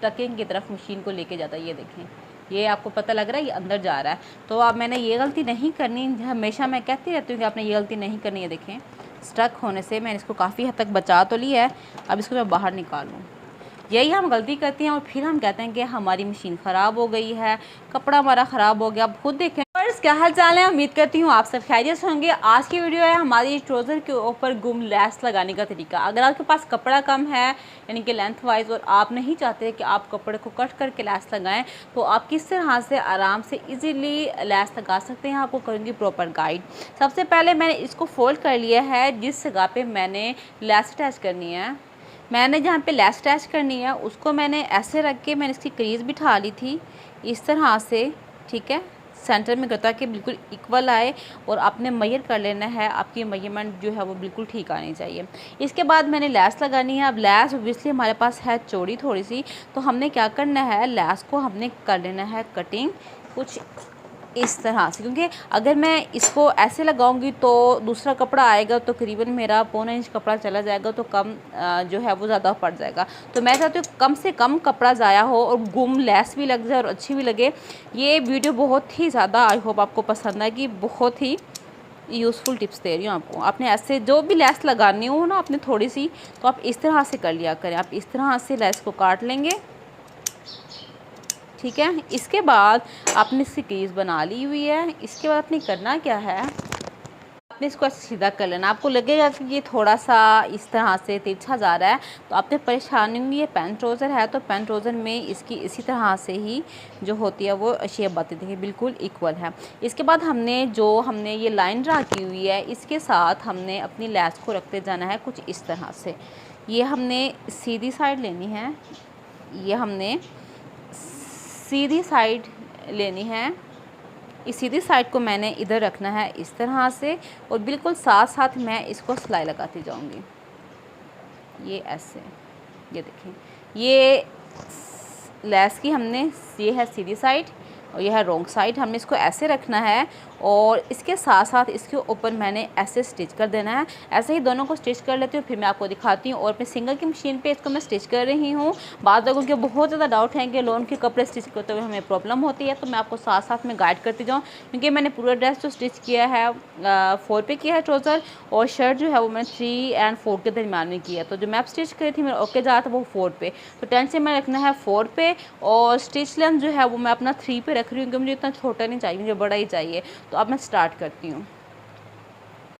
Talking की तरफ machine को लेके जाता है। ये देखें, ये आपको पता लग रहा है ये अंदर जा रहा है। तो अब मैंने ये गलती नहीं करनी, हमेशा मैं कहती रहती हूँ कि आपने ये गलती नहीं करनी है। देखें, स्टक होने से मैंने इसको काफ़ी हद तक बचा तो लिया है, अब इसको मैं बाहर निकालूँ। यही हम गलती करते हैं और फिर हम कहते हैं कि हमारी मशीन ख़राब हो गई है, कपड़ा हमारा ख़राब हो गया। अब खुद देखें। फ्रेंड्स, क्या हाल चाल है? उम्मीद करती हूँ आप सब खैरियत से होंगे। आज की वीडियो है हमारी ट्राउज़र के ऊपर गुम लैस लगाने का तरीका। अगर आपके पास कपड़ा कम है यानी कि लेंथ वाइज, और आप नहीं चाहते कि आप कपड़े को कट करके लैस लगाएं, तो आप किस तरह से आराम से इजीली लैस लगा सकते हैं, आपको करूँगी प्रॉपर गाइड। सबसे पहले मैंने इसको फोल्ड कर लिया है जिस जगह पे मैंने लैस अटैच करनी है। मैंने जहाँ पे लैस अटैच करनी है उसको मैंने ऐसे रख के मैंने इसकी क्रीज बिठा ली थी इस तरह से, ठीक है, सेंटर में करता कि बिल्कुल इक्वल आए। और आपने मेजर कर लेना है, आपकी मेजरमेंट जो है वो बिल्कुल ठीक आनी चाहिए। इसके बाद मैंने लैस लगानी है। अब लैस ऑब्वियसली हमारे पास है चौड़ी थोड़ी सी, तो हमने क्या करना है, लैस को हमने कर लेना है कटिंग कुछ इस तरह से, क्योंकि अगर मैं इसको ऐसे लगाऊंगी तो दूसरा कपड़ा आएगा तो करीबन मेरा पौना इंच कपड़ा चला जाएगा, तो कम जो है वो ज़्यादा पड़ जाएगा। तो मैं चाहती हूँ कम से कम कपड़ा ज़ाया हो और गुम लैस भी लग जाए और अच्छी भी लगे। ये वीडियो बहुत ही ज़्यादा आई होप आपको पसंद आएगी, बहुत ही यूज़फुल टिप्स दे रही हूँ आपको। आपने ऐसे जो भी लैस लगानी हो ना आपने थोड़ी सी, तो आप इस तरह से कर लिया करें। आप इस तरह से लैस को काट लेंगे, ठीक है। इसके बाद आपने इसकी क्रीज बना ली हुई है। इसके बाद आपने करना क्या है, आपने इसको ऐसे सीधा कर लेना। आपको लगेगा कि ये थोड़ा सा इस तरह से तिरछा जा रहा है, तो आपने परेशानी होंगी। ये पैंट ट्राउज़र है तो पैंट ट्राउज़र में इसकी इसी तरह से ही जो होती है वो शेप आती थी, बिल्कुल इक्वल है। इसके बाद हमने ये लाइन ड्रा की हुई है, इसके साथ हमने अपनी लैस को रखते जाना है कुछ इस तरह से। ये हमने सीधी साइड लेनी है, ये हमने सीधी साइड लेनी है। इस सीधी साइड को मैंने इधर रखना है इस तरह से, और बिल्कुल साथ साथ मैं इसको सिलाई लगाती जाऊंगी। ये ऐसे, ये देखें, ये लैस की हमने, ये है सीधी साइड और यह है रॉन्ग साइड। हमने इसको ऐसे रखना है और इसके साथ साथ इसके ऊपर मैंने ऐसे स्टिच कर देना है। ऐसे ही दोनों को स्टिच कर लेती हूँ, फिर मैं आपको दिखाती हूँ। और अपने सिंगल की मशीन पे इसको मैं स्टिच कर रही हूँ। बाद लोगों के बहुत ज़्यादा डाउट है कि लोन के कपड़े स्टिच करते हुए हमें प्रॉब्लम होती है, तो मैं आपको साथ साथ में गाइड करती जाऊँ, क्योंकि मैंने पूरा ड्रेस जो स्टिच किया है 4 पे किया है ट्राउज़र, और शर्ट जो है वो मैंने 3 और 4 के दरमियान में किया है। तो जो मैं स्टिच करी थी मेरा ओके जा था वो 4 पे, तो टेंशन में रखना है 4 पे। और स्टिच लेंथ जो है वो मैं अपना 3 पे रख रही हूँ, क्योंकि मुझे इतना छोटा नहीं चाहिए, मुझे बड़ा ही चाहिए। तो अब मैं स्टार्ट करती हूँ।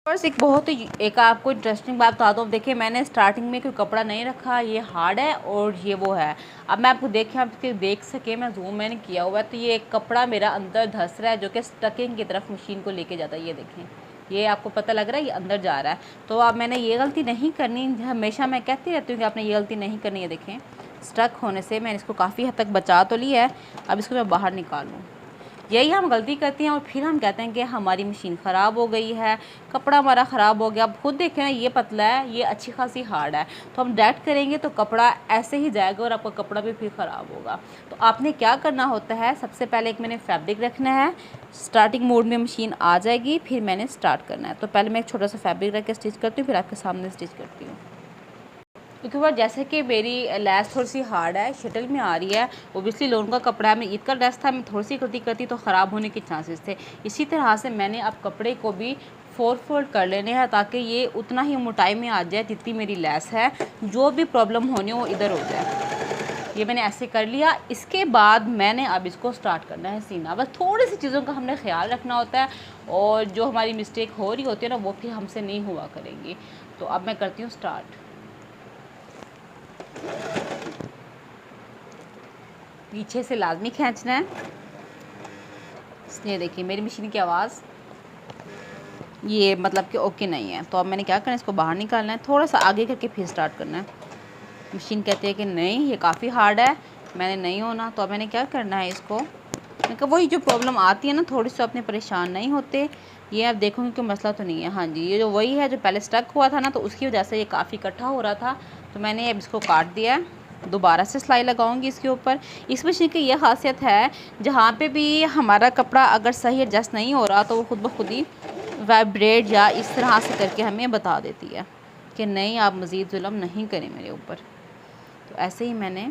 बस एक आपको इंटरेस्टिंग बात बता दूँ। देखिए, मैंने स्टार्टिंग में कोई कपड़ा नहीं रखा, ये हार्ड है और ये वो है। अब मैं आपको देख सके, मैं जूम इन किया हुआ है, तो ये एक कपड़ा मेरा अंदर धंस रहा है जो कि स्टकिंग की तरफ मशीन को लेके जाता है। ये देखें, ये आपको पता लग रहा है ये अंदर जा रहा है। तो अब मैंने ये गलती नहीं करनी, हमेशा मैं कहती रहती हूँ कि आपने ये गलती नहीं करनी है। देखें, स्टक होने से मैंने इसको काफ़ी हद तक बचा तो लिया है, अब इसको मैं बाहर निकालूँ। यही हम गलती करते हैं और फिर हम कहते हैं कि हमारी मशीन ख़राब हो गई है, कपड़ा हमारा ख़राब हो गया। अब खुद देखें ना, ये पतला है, ये अच्छी खासी हार्ड है, तो हम डायरेक्ट करेंगे तो कपड़ा ऐसे ही जाएगा और आपका कपड़ा भी फिर ख़राब होगा। तो आपने क्या करना होता है, सबसे पहले एक मैंने फैब्रिक रखना है। स्टार्टिंग मोड में मशीन आ जाएगी, फिर मैंने स्टार्ट करना है। तो पहले मैं एक छोटा सा फैब्रिक रख के स्टिच करती हूँ, फिर आपके सामने स्टिच करती हूँ। क्योंकि वो जैसे कि मेरी लैस थोड़ी सी हार्ड है, शटल में आ रही है, ओबियसली लोन का कपड़ा है, मैं ईद का ड्रेस था, मैं थोड़ी सी गलती करती तो ख़राब होने के चांसेस थे। इसी तरह से मैंने अब कपड़े को भी 4 फोल्ड कर लेने हैं, ताकि ये उतना ही मोटाई में आ जाए जितनी मेरी लैस है, जो भी प्रॉब्लम होनी हो इधर हो जाए। ये मैंने ऐसे कर लिया। इसके बाद मैंने अब इसको स्टार्ट करना है सीना। बस थोड़ी सी चीज़ों का हमने ख्याल रखना होता है, और जो हमारी मिस्टेक हो रही होती है ना वो फिर हमसे नहीं हुआ करेंगी। तो अब मैं करती हूँ स्टार्ट। पीछे से लाजमी खींचना है। ये देखिए मेरी मशीन की आवाज़, ये मतलब कि ओके नहीं है। तो अब मैंने क्या करना है, इसको बाहर निकालना है, थोड़ा सा आगे करके फिर स्टार्ट करना है। मशीन कहती है कि नहीं ये काफ़ी हार्ड है, मैंने नहीं होना। तो अब मैंने क्या करना है, इसको मतलब वही जो प्रॉब्लम आती है ना, थोड़ी सी अपने परेशान नहीं होते। ये आप देखोगे कि मसला तो नहीं है, हाँ जी, ये जो वही है जो पहले स्टक हुआ था ना, तो उसकी वजह से ये काफ़ी इकट्ठा हो रहा था। तो मैंने अब इसको काट दिया है, दोबारा से सिलाई लगाऊंगी इसके ऊपर। इस मशीन की यह खासियत है, जहाँ पे भी हमारा कपड़ा अगर सही एडजस्ट नहीं हो रहा तो वो खुद ब खुद ही वाइब्रेट या इस तरह से करके हमें बता देती है कि नहीं आप मज़ीद जुल्म नहीं करें मेरे ऊपर। तो ऐसे ही मैंने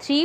3